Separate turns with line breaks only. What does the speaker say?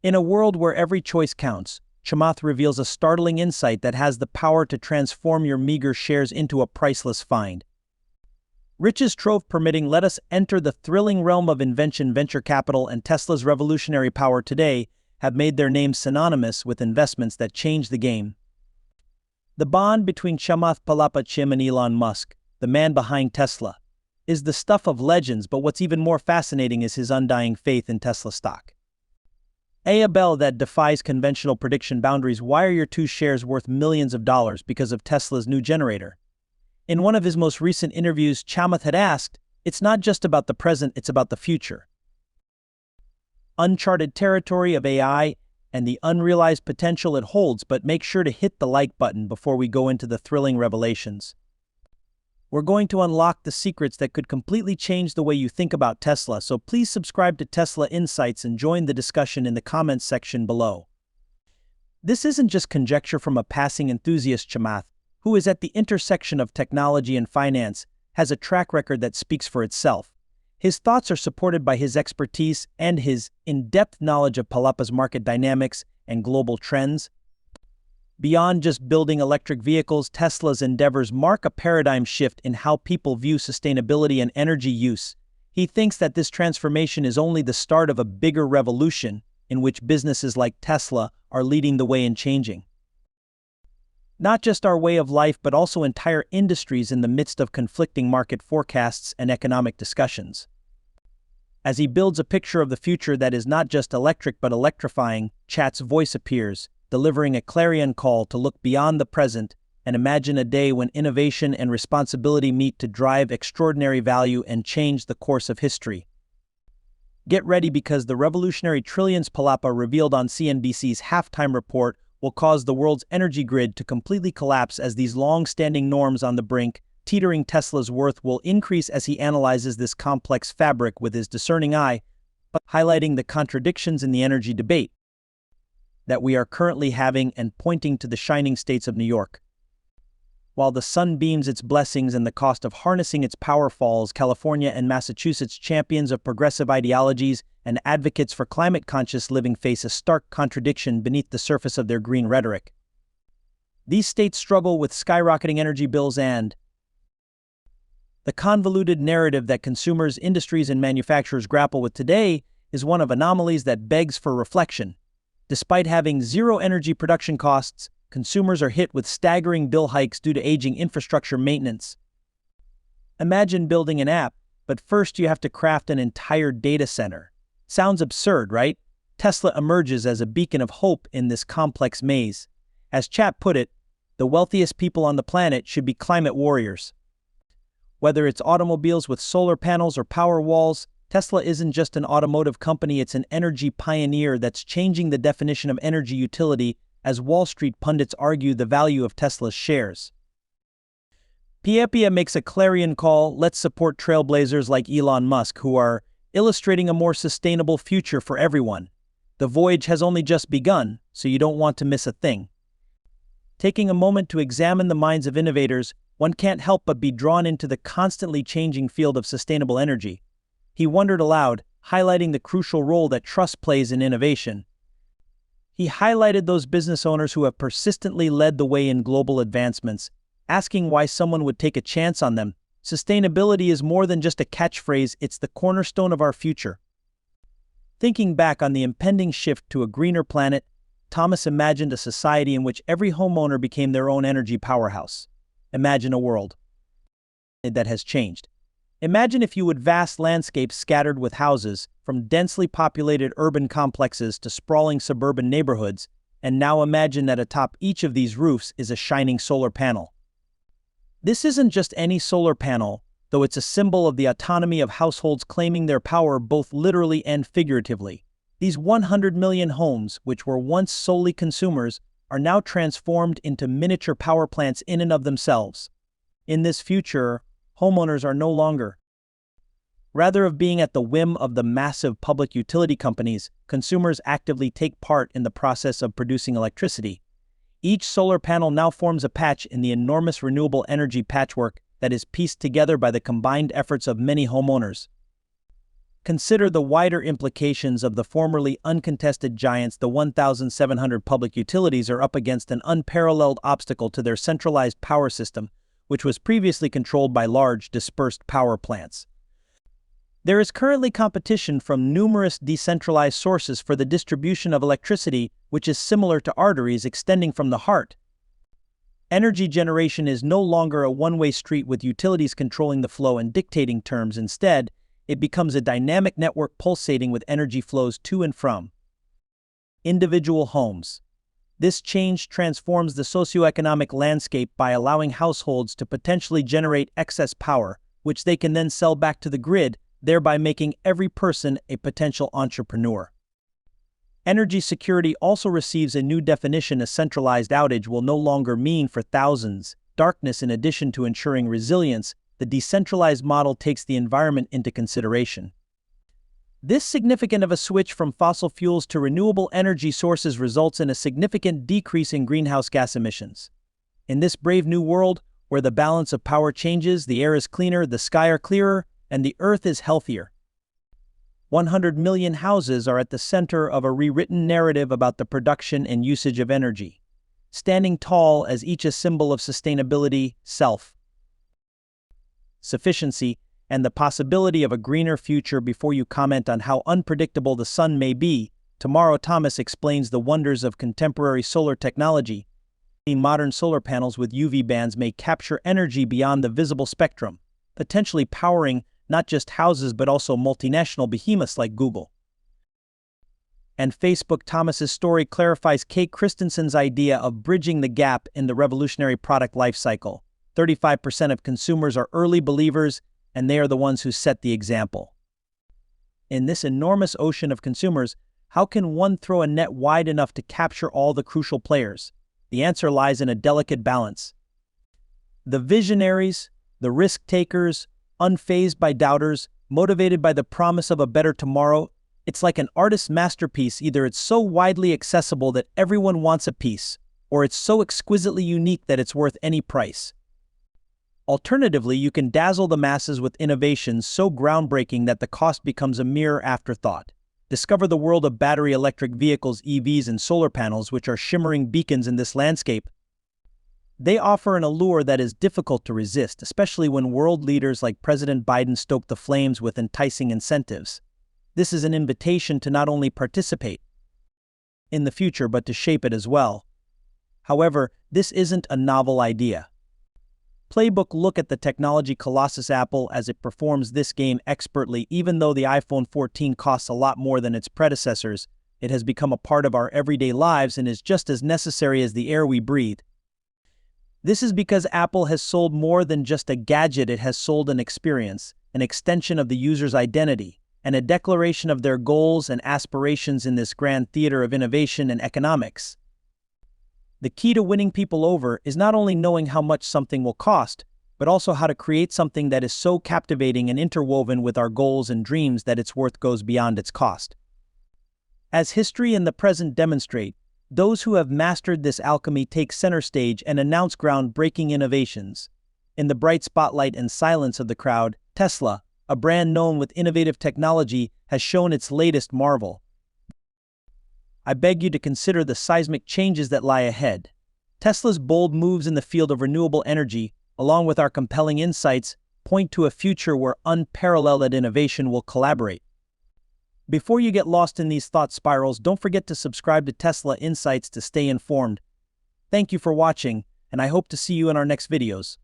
In a world where every choice counts, Chamath reveals a startling insight that has the power to transform your meager shares into a priceless find. Riches trove permitting, let us enter the thrilling realm of invention. Venture capital and Tesla's revolutionary power today have made their names synonymous with investments that change the game. The bond between Chamath Palihapitiya and Elon Musk, the man behind Tesla, is the stuff of legends, but what's even more fascinating is his undying faith in Tesla stock. A bell that defies conventional prediction boundaries. Why are your two shares worth millions of dollars? Because of Tesla's new generator. In one of his most recent interviews, Chamath had asked, "It's not just about the present, it's about the future. Uncharted territory of AI and the unrealized potential it holds," but make sure to hit the like button before we go into the thrilling revelations. We're going to unlock the secrets that could completely change the way you think about Tesla, so please subscribe to Tesla Insights and join the discussion in the comments section below. This isn't just conjecture from a passing enthusiast. Chamath, who is at the intersection of technology and finance, has a track record that speaks for itself. His thoughts are supported by his expertise and his in-depth knowledge of Palihapitiya's market dynamics and global trends. Beyond just building electric vehicles, Tesla's endeavors mark a paradigm shift in how people view sustainability and energy use. He thinks that this transformation is only the start of a bigger revolution in which businesses like Tesla are leading the way in changing not just our way of life, but also entire industries in the midst of conflicting market forecasts and economic discussions. As he builds a picture of the future that is not just electric but electrifying, Chat's voice appears, delivering a clarion call to look beyond the present and imagine a day when innovation and responsibility meet to drive extraordinary value and change the course of history. Get ready, because the revolutionary trillions Palihapitiya revealed on CNBC's halftime report will cause the world's energy grid to completely collapse as these long-standing norms on the brink. Teetering Tesla's worth will increase as he analyzes this complex fabric with his discerning eye, highlighting the contradictions in the energy debate that we are currently having and pointing to the shining states of New York. While the sun beams its blessings and the cost of harnessing its power falls, California and Massachusetts, champions of progressive ideologies and advocates for climate-conscious living, face a stark contradiction beneath the surface of their green rhetoric. These states struggle with skyrocketing energy bills and the convoluted narrative that consumers, industries, and manufacturers grapple with today is one of anomalies that begs for reflection. Despite having zero energy production costs, consumers are hit with staggering bill hikes due to aging infrastructure maintenance. Imagine building an app, but first you have to craft an entire data center. Sounds absurd, right? Tesla emerges as a beacon of hope in this complex maze. As Chat put it, the wealthiest people on the planet should be climate warriors. Whether it's automobiles with solar panels or power walls, Tesla isn't just an automotive company, it's an energy pioneer that's changing the definition of energy utility, as Wall Street pundits argue the value of Tesla's shares. Palihapitiya makes a clarion call: let's support trailblazers like Elon Musk, who are illustrating a more sustainable future for everyone. The voyage has only just begun, so you don't want to miss a thing. Taking a moment to examine the minds of innovators, one can't help but be drawn into the constantly changing field of sustainable energy. He wondered aloud, highlighting the crucial role that trust plays in innovation. He highlighted those business owners who have persistently led the way in global advancements, asking why someone would take a chance on them. Sustainability is more than just a catchphrase, it's the cornerstone of our future. Thinking back on the impending shift to a greener planet, Thomas imagined a society in which every homeowner became their own energy powerhouse. Imagine a world that has changed. Imagine, if you would, vast landscapes scattered with houses, from densely populated urban complexes to sprawling suburban neighborhoods, and now imagine that atop each of these roofs is a shining solar panel. This isn't just any solar panel, though it's a symbol of the autonomy of households claiming their power both literally and figuratively. These 100 million homes, which were once solely consumers, are now transformed into miniature power plants in and of themselves. In this future, homeowners are no longer. Rather of being at the whim of the massive public utility companies, consumers actively take part in the process of producing electricity. Each solar panel now forms a patch in the enormous renewable energy patchwork that is pieced together by the combined efforts of many homeowners. Consider the wider implications of the formerly uncontested giants. The 1,700 public utilities are up against an unparalleled obstacle to their centralized power system, which was previously controlled by large, dispersed power plants. There is currently competition from numerous decentralized sources for the distribution of electricity, which is similar to arteries extending from the heart. Energy generation is no longer a one-way street with utilities controlling the flow and dictating terms. Instead, it becomes a dynamic network pulsating with energy flows to and from individual homes. This change transforms the socioeconomic landscape by allowing households to potentially generate excess power, which they can then sell back to the grid, thereby making every person a potential entrepreneur. Energy security also receives a new definition. A centralized outage will no longer mean for thousands darkness. In addition to ensuring resilience, the decentralized model takes the environment into consideration. This significant of a switch from fossil fuels to renewable energy sources results in a significant decrease in greenhouse gas emissions. In this brave new world, where the balance of power changes, the air is cleaner, the sky are clearer, and the earth is healthier. 100 million houses are at the center of a rewritten narrative about the production and usage of energy, standing tall as each a symbol of sustainability, self-sufficiency, and the possibility of a greener future. Before you comment on how unpredictable the sun may be, tomorrow Thomas explains the wonders of contemporary solar technology. Modern solar panels with UV bands may capture energy beyond the visible spectrum, potentially powering not just houses but also multinational behemoths like Google and Facebook. Thomas's story clarifies Kate Christensen's idea of bridging the gap in the revolutionary product lifecycle. 35% of consumers are early believers, and they are the ones who set the example. In this enormous ocean of consumers, how can one throw a net wide enough to capture all the crucial players? The answer lies in a delicate balance. The visionaries, the risk-takers, unfazed by doubters, motivated by the promise of a better tomorrow. It's like an artist's masterpiece. Either it's so widely accessible that everyone wants a piece, or it's so exquisitely unique that it's worth any price. Alternatively, you can dazzle the masses with innovations so groundbreaking that the cost becomes a mere afterthought. Discover the world of battery electric vehicles, EVs, and solar panels, which are shimmering beacons in this landscape. They offer an allure that is difficult to resist, especially when world leaders like President Biden stoke the flames with enticing incentives. This is an invitation to not only participate in the future but to shape it as well. However, this isn't a novel idea. Playbook: look at the technology colossus Apple as it performs this game expertly. Even though the iPhone 14 costs a lot more than its predecessors, it has become a part of our everyday lives and is just as necessary as the air we breathe. This is because Apple has sold more than just a gadget. It has sold an experience, an extension of the user's identity, and a declaration of their goals and aspirations in this grand theater of innovation and economics. The key to winning people over is not only knowing how much something will cost, but also how to create something that is so captivating and interwoven with our goals and dreams that its worth goes beyond its cost. As history and the present demonstrate, those who have mastered this alchemy take center stage and announce groundbreaking innovations. In the bright spotlight and silence of the crowd, Tesla, a brand known with innovative technology, has shown its latest marvel. I beg you to consider the seismic changes that lie ahead. Tesla's bold moves in the field of renewable energy, along with our compelling insights, point to a future where unparalleled innovation will collaborate. Before you get lost in these thought spirals, don't forget to subscribe to Tesla Insights to stay informed. Thank you for watching, and I hope to see you in our next videos.